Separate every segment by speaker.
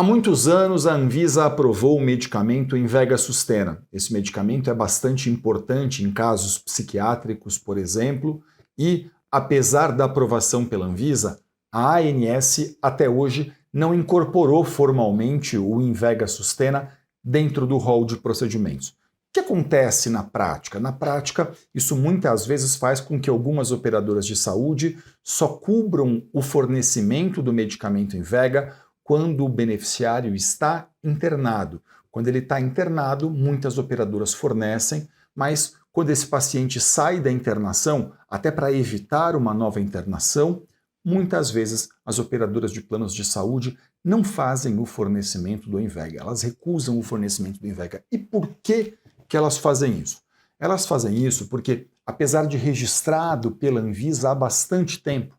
Speaker 1: Há muitos anos, a Anvisa aprovou o medicamento Invega Sustena. Esse medicamento é bastante importante em casos psiquiátricos, por exemplo, e, apesar da aprovação pela Anvisa, a ANS até hoje não incorporou formalmente o Invega Sustena dentro do rol de procedimentos. O que acontece na prática? Na prática, isso muitas vezes faz com que algumas operadoras de saúde só cubram o fornecimento do medicamento Invega quando o beneficiário está internado. Quando ele está internado, muitas operadoras fornecem, mas quando esse paciente sai da internação, até para evitar uma nova internação, muitas vezes as operadoras de planos de saúde não fazem o fornecimento do Invega, elas recusam o fornecimento do Invega. E por que elas fazem isso? Elas fazem isso porque, apesar de registrado pela Anvisa há bastante tempo,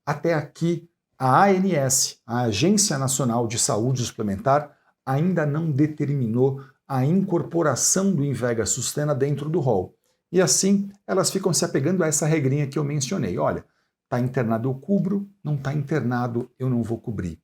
Speaker 1: até aqui a ANS, a Agência Nacional de Saúde Suplementar, ainda não determinou a incorporação do Invega Sustena dentro do rol. E assim, elas ficam se apegando a essa regrinha que eu mencionei. Olha, está internado eu cubro, não está internado eu não vou cobrir.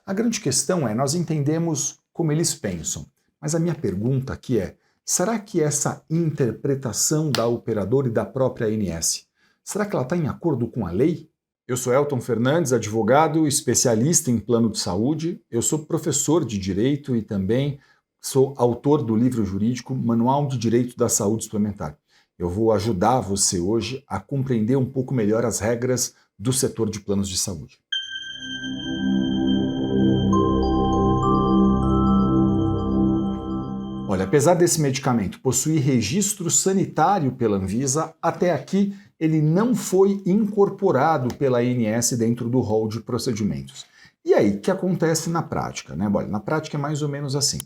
Speaker 1: A grande questão é, nós entendemos como eles pensam, mas a minha pergunta aqui é, será que essa interpretação da operadora e da própria ANS, será que ela está em acordo com a lei? Eu sou Elton Fernandes, advogado, especialista em plano de saúde, eu sou professor de Direito e também sou autor do livro jurídico Manual de Direito da Saúde Suplementar. Eu vou ajudar você hoje a compreender um pouco melhor as regras do setor de planos de saúde. Olha, apesar desse medicamento possuir registro sanitário pela Anvisa, até aqui ele não foi incorporado pela ANS dentro do rol de procedimentos. E aí, o que acontece na prática? Olha, na prática é mais ou menos assim.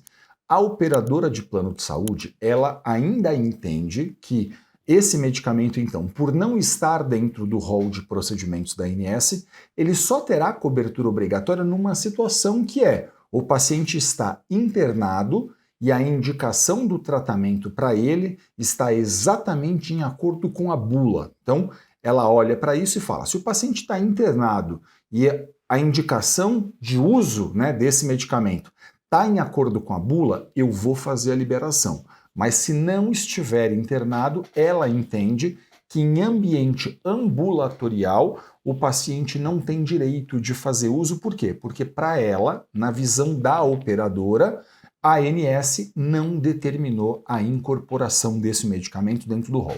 Speaker 1: A operadora de plano de saúde, ela ainda entende que esse medicamento, então, por não estar dentro do rol de procedimentos da ANS, ele só terá cobertura obrigatória numa situação que é o paciente está internado e a indicação do tratamento para ele está exatamente em acordo com a bula. Então, ela olha para isso e fala, se o paciente está internado e a indicação de uso desse medicamento está em acordo com a bula, eu vou fazer a liberação. Mas se não estiver internado, ela entende que em ambiente ambulatorial o paciente não tem direito de fazer uso. Por quê? Porque para ela, na visão da operadora, a ANS não determinou a incorporação desse medicamento dentro do rol.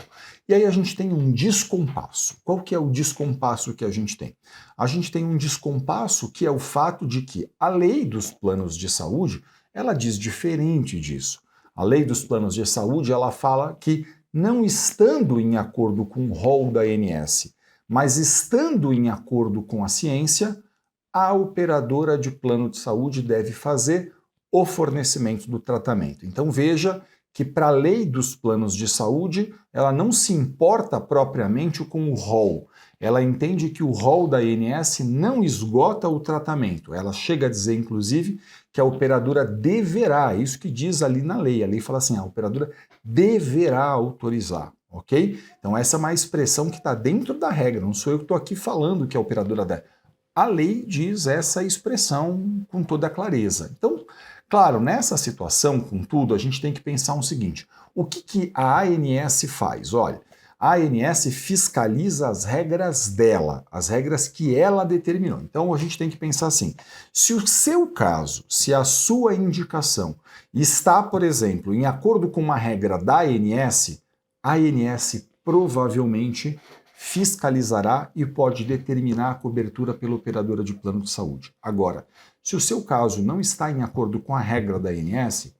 Speaker 1: E aí a gente tem um descompasso. Qual que é o descompasso que a gente tem? A gente tem um descompasso que é o fato de que a lei dos planos de saúde, ela diz diferente disso. A lei dos planos de saúde, ela fala que não estando em acordo com o rol da ANS, mas estando em acordo com a ciência, a operadora de plano de saúde deve fazer o fornecimento do tratamento. Então veja que para a lei dos planos de saúde, ela não se importa propriamente com o rol. Ela entende que o rol da ANS não esgota o tratamento. Ela chega a dizer, inclusive, que a operadora deverá, é isso que diz ali na lei. A lei fala assim, a operadora deverá autorizar, ok? Então essa é uma expressão que está dentro da regra, não sou eu que estou aqui falando que a operadora deve. A lei diz essa expressão com toda a clareza. Então, claro, nessa situação, contudo, a gente tem que pensar o seguinte, o que a ANS faz? Olha, a ANS fiscaliza as regras dela, as regras que ela determinou. Então a gente tem que pensar assim, se o seu caso, se a sua indicação está, por exemplo, em acordo com uma regra da ANS, a ANS provavelmente fiscalizará e pode determinar a cobertura pela operadora de plano de saúde. Agora, se o seu caso não está em acordo com a regra da ANS,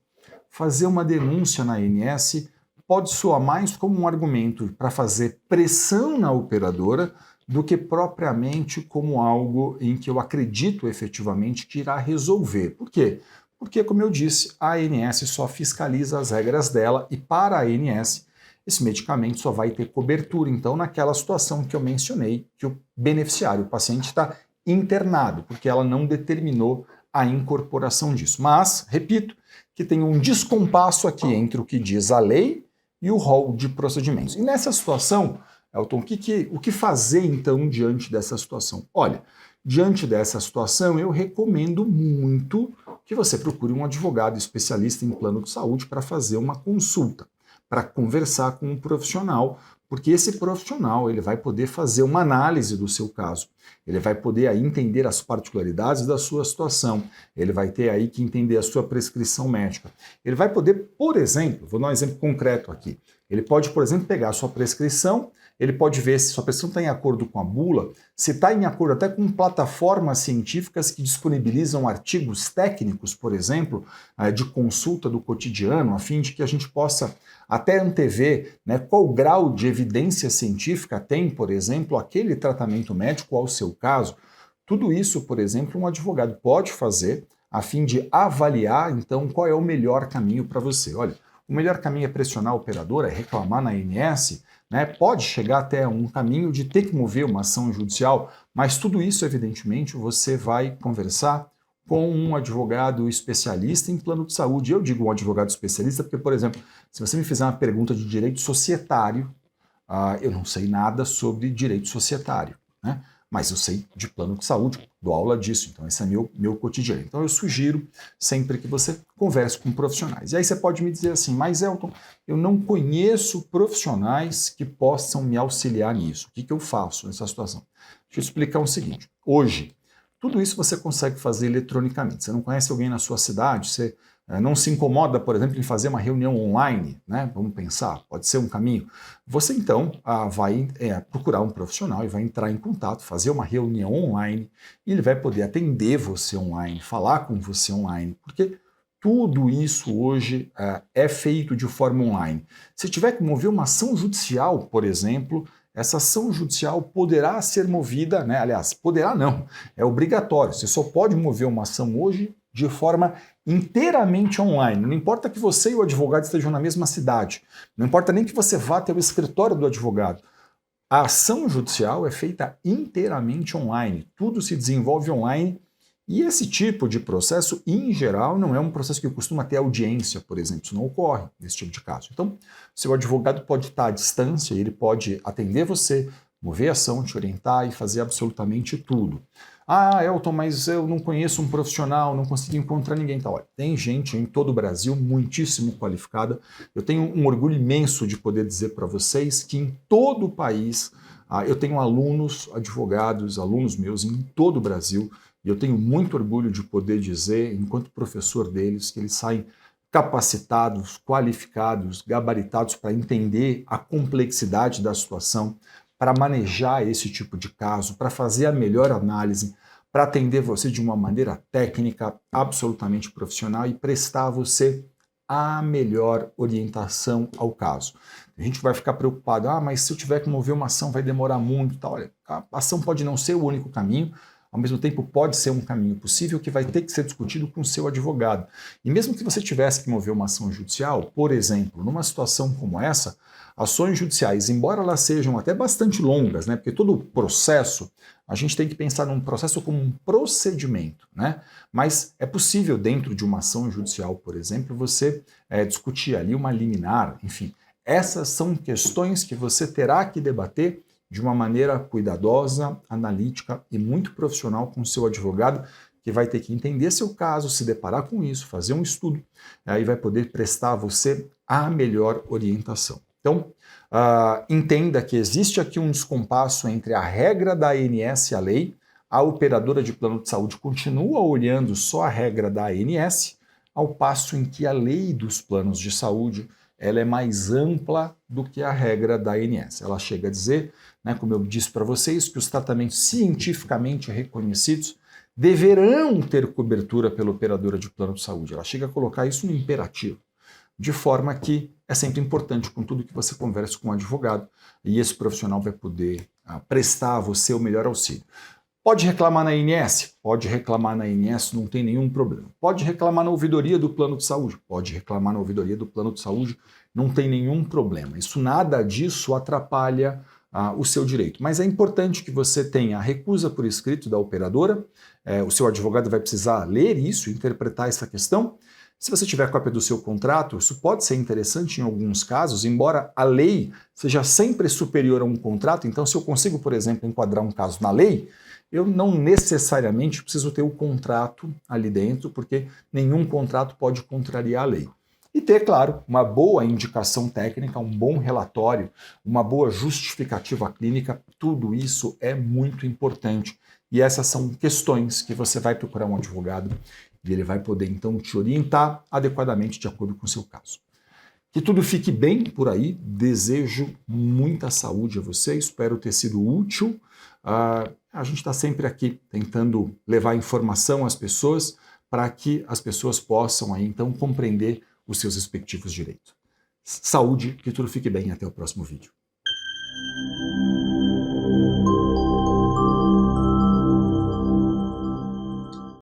Speaker 1: fazer uma denúncia na ANS pode soar mais como um argumento para fazer pressão na operadora do que propriamente como algo em que eu acredito efetivamente que irá resolver. Por quê? Porque, como eu disse, a ANS só fiscaliza as regras dela e para a ANS esse medicamento só vai ter cobertura, então, naquela situação que eu mencionei, que o beneficiário, o paciente, está internado, porque ela não determinou a incorporação disso. Mas, repito, que tem um descompasso aqui entre o que diz a lei e o rol de procedimentos. E nessa situação, Elton, o que fazer, então, diante dessa situação? Olha, diante dessa situação, eu recomendo muito que você procure um advogado especialista em plano de saúde para fazer uma consulta, para conversar com um profissional, porque esse profissional ele vai poder fazer uma análise do seu caso, ele vai poder aí entender as particularidades da sua situação, ele vai ter aí que entender a sua prescrição médica. Ele vai poder, por exemplo, vou dar um exemplo concreto aqui, ele pode, por exemplo, pegar a sua prescrição, ele pode ver se sua prescrição está em acordo com a bula, se está em acordo até com plataformas científicas que disponibilizam artigos técnicos, por exemplo, de consulta do cotidiano, a fim de que a gente possa até antever, né, qual grau de evidência científica tem, por exemplo, aquele tratamento médico ao seu caso. Tudo isso, por exemplo, um advogado pode fazer a fim de avaliar, então, qual é o melhor caminho para você. Olha, o melhor caminho é pressionar a operadora, é reclamar na ANS, né? Pode chegar até um caminho de ter que mover uma ação judicial, mas tudo isso, evidentemente, você vai conversar com um advogado especialista em plano de saúde. Eu digo um advogado especialista porque, por exemplo, se você me fizer uma pergunta de direito societário, eu não sei nada sobre direito societário, né? Mas eu sei de plano de saúde, dou aula disso, então esse é meu cotidiano. Então eu sugiro sempre que você converse com profissionais. E aí você pode me dizer assim, mas Elton, eu não conheço profissionais que possam me auxiliar nisso. O que eu faço nessa situação? Deixa eu explicar o seguinte. Hoje, tudo isso você consegue fazer eletronicamente. Você não conhece alguém na sua cidade, você não se incomoda, por exemplo, em fazer uma reunião online, né? Vamos pensar, pode ser um caminho. Você então vai procurar um profissional e vai entrar em contato, fazer uma reunião online, e ele vai poder atender você online, falar com você online, porque tudo isso hoje é feito de forma online. Se tiver que mover uma ação judicial, por exemplo, essa ação judicial poderá ser movida, né? Aliás, poderá não, é obrigatório. Você só pode mover uma ação hoje de forma inteiramente online. Não importa que você e o advogado estejam na mesma cidade, não importa nem que você vá até o escritório do advogado. A ação judicial é feita inteiramente online, tudo se desenvolve online e esse tipo de processo, em geral, não é um processo que costuma ter audiência, por exemplo, isso não ocorre nesse tipo de caso. Então, seu advogado pode estar à distância, ele pode atender você, mover a ação, te orientar e fazer absolutamente tudo. Ah, Elton, mas eu não conheço um profissional, não consigo encontrar ninguém. Então, olha, tem gente em todo o Brasil muitíssimo qualificada. Eu tenho um orgulho imenso de poder dizer para vocês que em todo o país eu tenho alunos, advogados, alunos meus em todo o Brasil, e eu tenho muito orgulho de poder dizer, enquanto professor deles, que eles saem capacitados, qualificados, gabaritados para entender a complexidade da situação, para manejar esse tipo de caso, para fazer a melhor análise, para atender você de uma maneira técnica, absolutamente profissional e prestar a você a melhor orientação ao caso. A gente vai ficar preocupado, mas se eu tiver que mover uma ação vai demorar muito, tá? Olha, a ação pode não ser o único caminho, ao mesmo tempo pode ser um caminho possível que vai ter que ser discutido com o seu advogado. E mesmo que você tivesse que mover uma ação judicial, por exemplo, numa situação como essa, ações judiciais, embora elas sejam até bastante longas, né, porque todo o processo, a gente tem que pensar num processo como um procedimento, né? Mas é possível dentro de uma ação judicial, por exemplo, você discutir ali uma liminar, enfim. Essas são questões que você terá que debater de uma maneira cuidadosa, analítica e muito profissional com o seu advogado, que vai ter que entender seu caso, se deparar com isso, fazer um estudo, e vai poder prestar a você a melhor orientação. Então, entenda que existe aqui um descompasso entre a regra da ANS e a lei. A operadora de plano de saúde continua olhando só a regra da ANS, ao passo em que a lei dos planos de saúde ela é mais ampla do que a regra da ANS. Ela chega a dizer, né, como eu disse para vocês, que os tratamentos cientificamente reconhecidos deverão ter cobertura pela operadora de plano de saúde. Ela chega a colocar isso no imperativo, de forma que é sempre importante, com tudo que você converse com um advogado, e esse profissional vai poder prestar a você o melhor auxílio. Pode reclamar na ANS? Pode reclamar na ANS, não tem nenhum problema. Pode reclamar na ouvidoria do plano de saúde? Pode reclamar na ouvidoria do plano de saúde, não tem nenhum problema. Nada disso atrapalha o seu direito. Mas é importante que você tenha a recusa por escrito da operadora, o seu advogado vai precisar ler isso, interpretar essa questão, Se você tiver cópia do seu contrato, isso pode ser interessante em alguns casos, embora a lei seja sempre superior a um contrato. Então, se eu consigo, por exemplo, enquadrar um caso na lei, eu não necessariamente preciso ter o contrato ali dentro, porque nenhum contrato pode contrariar a lei. E ter, claro, uma boa indicação técnica, um bom relatório, uma boa justificativa clínica, tudo isso é muito importante. E essas são questões que você vai procurar um advogado e ele vai poder, então, te orientar adequadamente de acordo com o seu caso. Que tudo fique bem por aí, desejo muita saúde a você, espero ter sido útil. A gente está sempre aqui tentando levar informação às pessoas para que as pessoas possam aí, então, compreender os seus respectivos direitos. Saúde, que tudo fique bem, até o próximo vídeo.